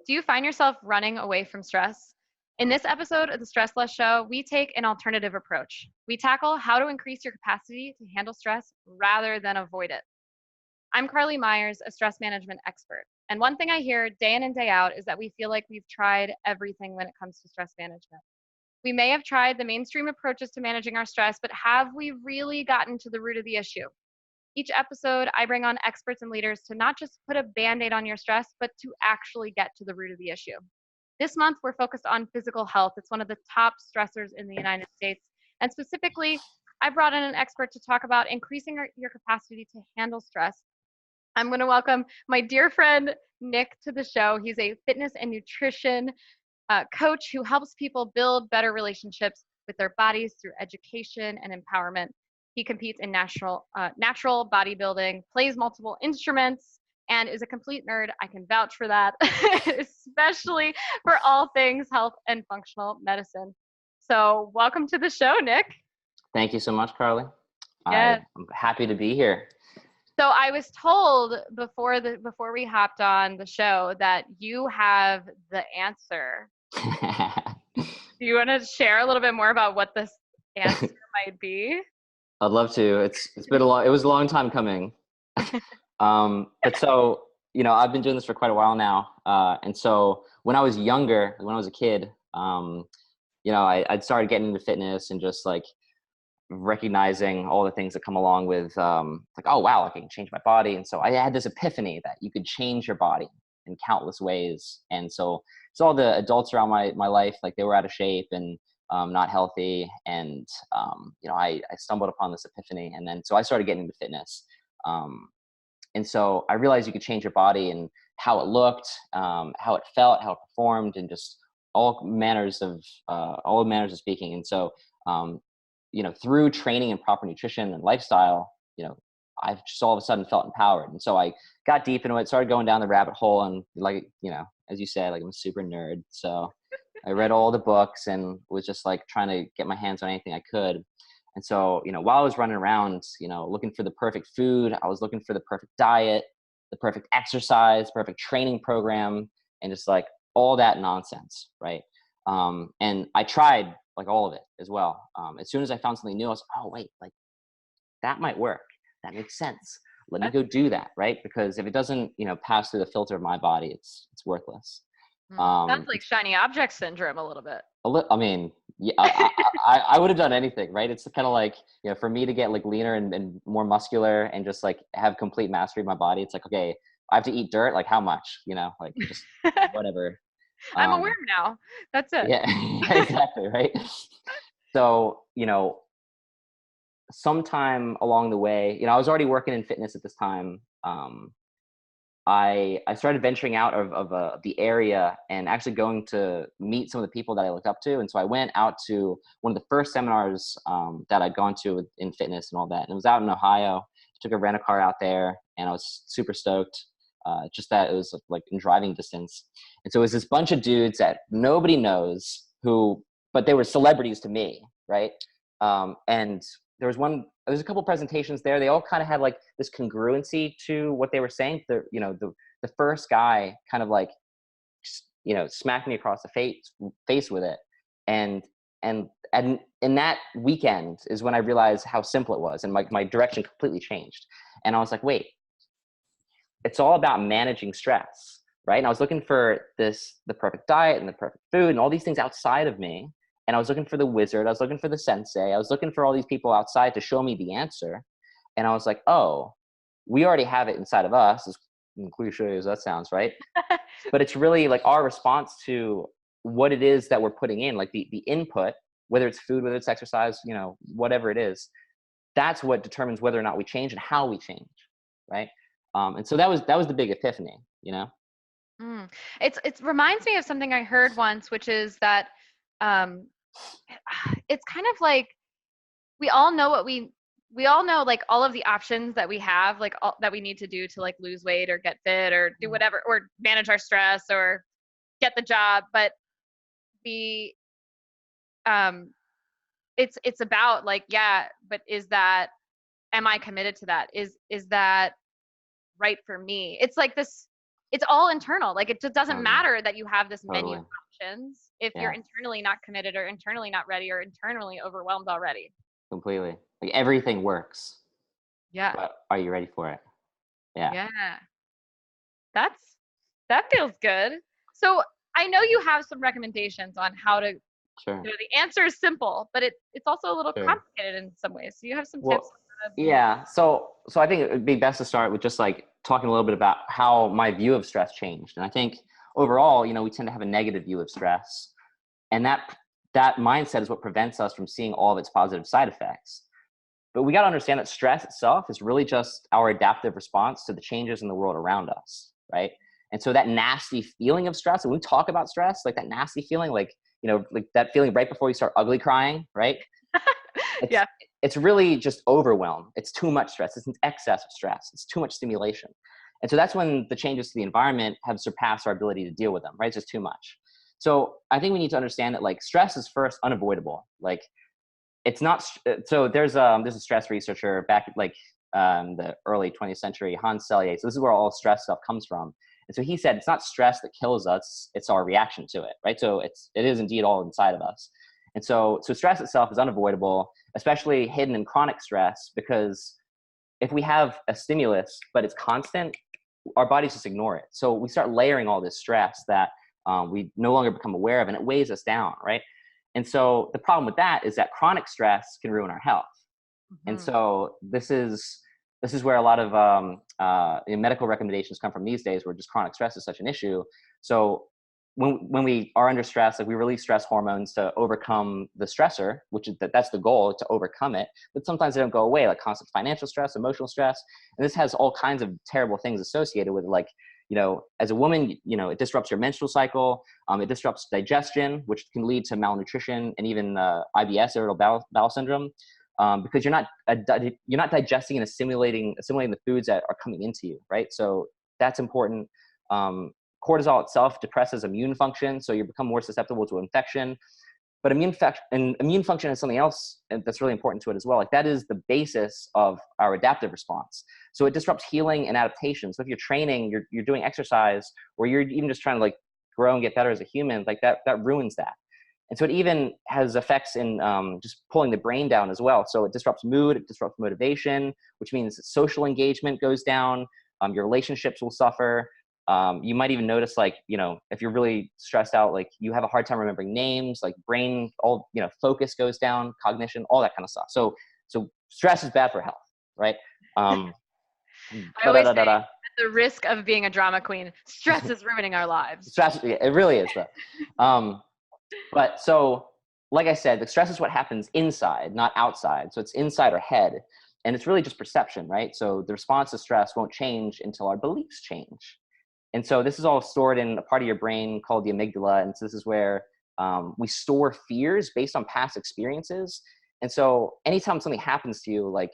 Do you find yourself running away from stress? In this episode of the Stress Less Show, we take an alternative approach. We tackle how to increase your capacity to handle stress rather than avoid it. I'm Carly Myers, a stress management expert. And one thing I hear day in and day out is that we feel like we've tried everything when it comes to stress management. We may have tried the mainstream approaches to managing our stress, but have we really gotten to the root of the issue? Each episode, I bring on experts and leaders to not just put a band aid on your stress, but to actually get to the root of the issue. This month, we're focused on physical health. It's one of the top stressors in the United States. And specifically, I brought in an expert to talk about increasing your capacity to handle stress. I'm going to welcome my dear friend, Nick, to the show. He's a fitness and nutrition coach who helps people build better relationships with their bodies through education and empowerment. He competes in natural bodybuilding, plays multiple instruments, and is a complete nerd. I can vouch for that, especially for all things health and functional medicine. So welcome to the show, Nick. Thank you so much, Carly. Yes. I'm happy to be here. So I was told before we hopped on the show that you have the answer. Do you want to share a little bit more about what this answer might be? I'd love to. It was a long time coming. But so, I've been doing this for quite a while now. And so when I was younger, when I was a kid, I'd started getting into fitness and just like recognizing all the things that come along with, oh, wow, I can change my body. And so I had this epiphany that you could change your body in countless ways. And so all the adults around my life, like they were out of shape and not healthy. And, I stumbled upon this epiphany. And then, so I started getting into fitness. And so I realized you could change your body and how it looked, how it felt, how it performed, and just all manners of speaking. And so, through training and proper nutrition and lifestyle, I've just all of a sudden felt empowered. And so I got deep into it, started going down the rabbit hole, and as you said, like I'm a super nerd. So I read all the books and was just like trying to get my hands on anything I could. And so, while I was running around, looking for the perfect food, I was looking for the perfect diet, the perfect exercise, perfect training program, and just like all that nonsense. Right. And I tried like all of it as well. As soon as I found something new, I was, oh, wait, like that might work. That makes sense. Let me go do that. Right. Because if it doesn't, pass through the filter of my body, it's worthless. Sounds like shiny object syndrome a little bit. I mean, yeah, I would have done anything, right? It's kind of like, for me to get like leaner and more muscular and just like have complete mastery of my body. It's like, okay, I have to eat dirt. Like how much, like just whatever. I'm a worm now. That's it. Yeah, exactly. Right. So, sometime along the way, I was already working in fitness at this time. I started venturing out of the area and actually going to meet some of the people that I looked up to. And so I went out to one of the first seminars that I'd gone to in fitness and all that. And it was out in Ohio. I took a rent-a-car out there and I was super stoked. Just that it was like in driving distance. And so it was this bunch of dudes that nobody knows but they were celebrities to me, right? And there was a couple presentations there. They all kind of had like this congruency to what they were saying. The first guy kind of like, smacked me across the face with it. And in that weekend is when I realized how simple it was. And my direction completely changed. And I was like, wait, it's all about managing stress, right? And I was looking for the perfect diet and the perfect food and all these things outside of me. And I was looking for the wizard. I was looking for the sensei. I was looking for all these people outside to show me the answer. And I was like, oh, we already have it inside of us, as cliche as that sounds, right? But it's really like our response to what it is that we're putting in, like the input, whether it's food, whether it's exercise, whatever it is, that's what determines whether or not we change and how we change, right? And so that was the big epiphany, It reminds me of something I heard once, which is that it's kind of like we all know like all of the options that we have, like that we need to do to like lose weight or get fit or do whatever or manage our stress or get the job, but it's about like, yeah, but am I committed to that? Is that right for me? It's like this it's all internal. Like, it just doesn't Totally. matter that you have this menu Totally. of options if you're Yeah. internally not committed or internally not ready or internally overwhelmed already. Completely. Like everything works, Yeah. but are you ready for it? Yeah. Yeah. That's that feels good. So I know you have some recommendations on how to, Sure. the answer is simple, but it's also a little Sure. complicated in some ways. So you have some tips Well, on how to make. yeah. So I think it would be best to start with just like talking a little bit about how my view of stress changed. And I think overall, we tend to have a negative view of stress, and that mindset is what prevents us from seeing all of its positive side effects. But we got to understand that stress itself is really just our adaptive response to the changes in the world around us, right? And so that nasty feeling of stress, when we talk about stress, like that nasty feeling, like that feeling right before you start ugly crying, right? It's Yeah. it's really just overwhelm. It's too much stress. It's an excess of stress. It's too much stimulation. And so that's when the changes to the environment have surpassed our ability to deal with them, right? It's just too much. So I think we need to understand that like stress is first unavoidable. Like it's not so there's a stress researcher back like the early 20th century, Hans Selye. So this is where all stress stuff comes from. And so he said it's not stress that kills us, it's our reaction to it, right? So it is indeed all inside of us. And so stress itself is unavoidable, especially hidden in chronic stress, because if we have a stimulus but it's constant, our bodies just ignore it. So we start layering all this stress that we no longer become aware of, and it weighs us down, right? And so the problem with that is that chronic stress can ruin our health. And Mhm. so this is where a lot of medical recommendations come from these days, where just chronic stress is such an issue. So when we are under stress, like we release stress hormones to overcome the stressor, which is that's the goal, to overcome it. But sometimes they don't go away, like constant financial stress, emotional stress, and this has all kinds of terrible things associated with it. Like, as a woman, it disrupts your menstrual cycle. It disrupts digestion, which can lead to malnutrition and even IBS, irritable bowel syndrome, because you're not digesting and assimilating the foods that are coming into you, right? So that's important. Cortisol itself depresses immune function, so you become more susceptible to infection. But immune function is something else that's really important to it as well. Like that is the basis of our adaptive response. So it disrupts healing and adaptation. So if you're training, you're doing exercise, or you're even just trying to like grow and get better as a human, like that ruins that. And so it even has effects in just pulling the brain down as well. So it disrupts mood, it disrupts motivation, which means social engagement goes down. Your relationships will suffer. You might even notice, like, if you're really stressed out, like you have a hard time remembering names, like brain, focus goes down, cognition, all that kind of stuff. So stress is bad for health, right? Um, I always say, at the risk of being a drama queen, stress is ruining our lives. stress, yeah, it really is though. But so, like I said, the stress is what happens inside, not outside. So it's inside our head, and it's really just perception, right? So the response to stress won't change until our beliefs change. And so this is all stored in a part of your brain called the amygdala. And so this is where we store fears based on past experiences. And so anytime something happens to you, like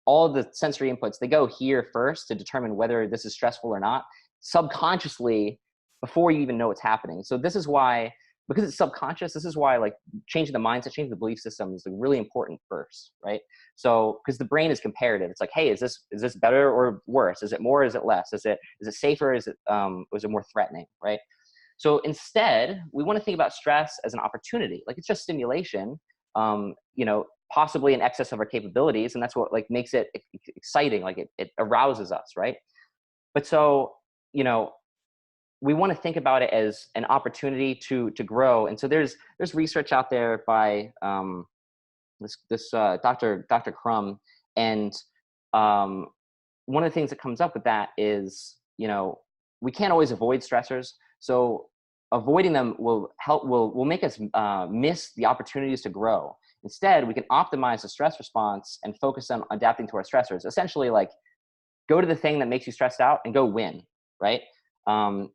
all of the sensory inputs, they go here first to determine whether this is stressful or not, subconsciously, before you even know what's happening. So this is why, because it's subconscious, this is why like changing the mindset, changing the belief system is like really important first, right? So because the brain is comparative, it's like, hey, is this better or worse? Is it more? Is it less? Is it safer? Is it more threatening, right? So instead, we want to think about stress as an opportunity. Like it's just stimulation, possibly in excess of our capabilities, and that's what like makes it exciting. Like it arouses us, right? But so, we want to think about it as an opportunity to grow. And so there's research out there by this Dr. Crum, and one of the things that comes up with that is, we can't always avoid stressors. So avoiding them will make us miss the opportunities to grow. Instead, we can optimize the stress response and focus on adapting to our stressors. Essentially, like go to the thing that makes you stressed out and go win, right?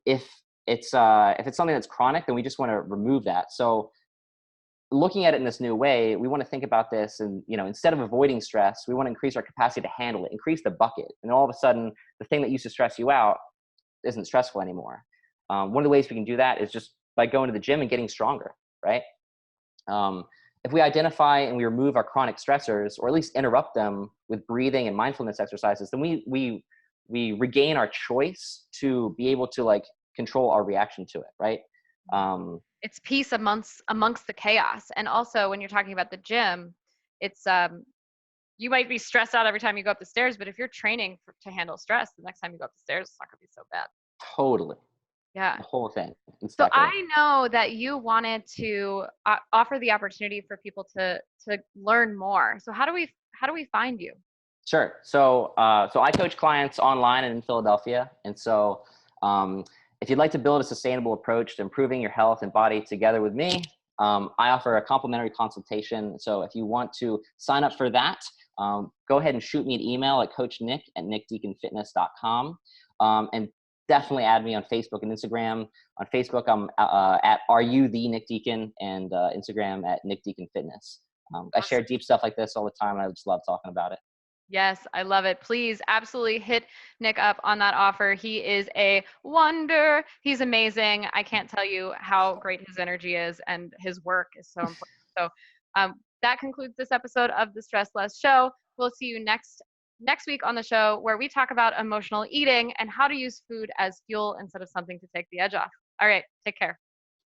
If it's something that's chronic, then we just want to remove that. So looking at it in this new way, we want to think about this, and instead of avoiding stress, we want to increase our capacity to handle it, increase the bucket, and all of a sudden, the thing that used to stress you out isn't stressful anymore. One of the ways we can do that is just by going to the gym and getting stronger, right? If we identify and we remove our chronic stressors, or at least interrupt them with breathing and mindfulness exercises, then we we regain our choice to be able to like control our reaction to it, right? It's peace amongst the chaos. And also when you're talking about the gym, it's you might be stressed out every time you go up the stairs, but if you're training to handle stress, the next time you go up the stairs, it's not going to be so bad. Totally. Yeah. The whole thing. So Exactly. I know that you wanted to offer the opportunity for people to learn more. So how do we find you? Sure. So I coach clients online and in Philadelphia. And so if you'd like to build a sustainable approach to improving your health and body together with me, I offer a complimentary consultation. So if you want to sign up for that, go ahead and shoot me an email at coachnick@nickdeaconfitness.com. And definitely add me on Facebook and Instagram. On Facebook, I'm at Are You the Nick Deacon, and Instagram at Nick Deacon Fitness. I share deep stuff like this all the time, and I just love talking about it. Yes, I love it. Please absolutely hit Nick up on that offer. He is a wonder. He's amazing. I can't tell you how great his energy is, and his work is so important. So that concludes this episode of the Stress Less Show. We'll see you next week on the show, where we talk about emotional eating and how to use food as fuel instead of something to take the edge off. All right, take care.